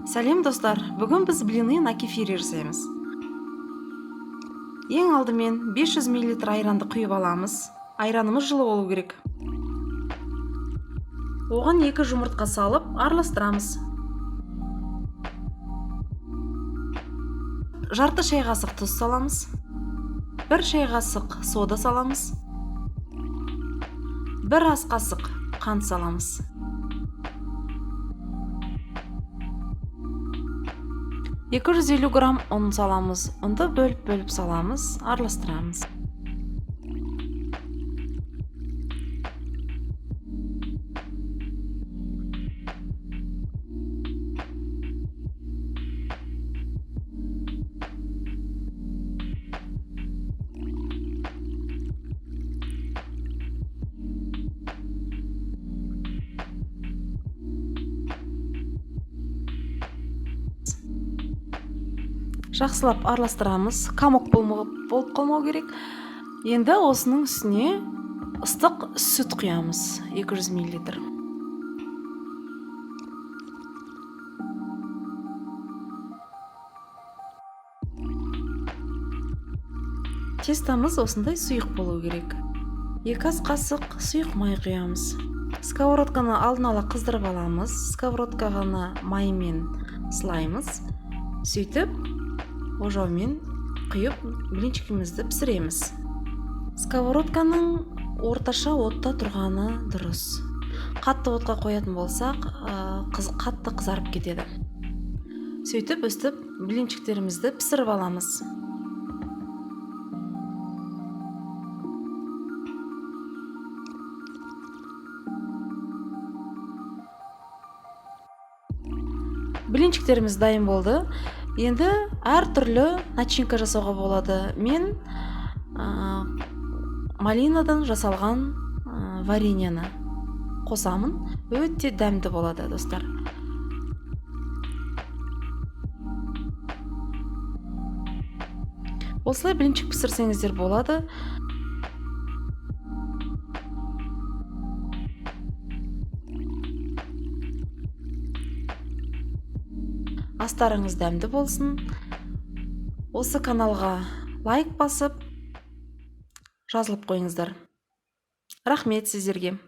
Сәлем достар, бүгін біз блины на кефире жасаймыз. Ең алдымен 500 мл айранды құйып аламыз. Айранымыз жылы болу керек. Оған 2 жұмыртқа салып, араластырамыз. Жарты шай қасық тұз саламыз. 1 шай қасық сода саламыз. 1 ас қасық қант саламыз. 250 грамм ұн саламыз. Ұнды бөліп саламыз, араластырамыз. Жақсылап араластырамыз. Қамық болып қалмау керек. Енді осының үстіне ыстық сүт құямыз. 200 мл. Тестамыз осындай сұйық болу керек. 2 ас қасық сұйық май құямыз. Сковородканы алдын ала қыздырып аламыз. Сковородканы маймен сылаймыз. Сөйтіп ожаумен құйып блинчикімізді пісіреміз. Сковородканың орташа отта тұрғаны дұрыс. Қатты отқа қоятын болсақ, қатты қызарып кетеді. Сөйтіп өстіп блинчиктерімізді пісіріп аламыз. Блинчиктеріміз дайын болды. Енді әр түрлі начинка жасауға болады. Мен малинадан жасалған вареньені қосамын. Өте дәмді болады, достар. Осылай блинчик пісірсеңіздер болады. Астарыңыз дәмді болсын. Осы каналға лайк басып, жазылып қойыңыздар. Рахмет сіздерге.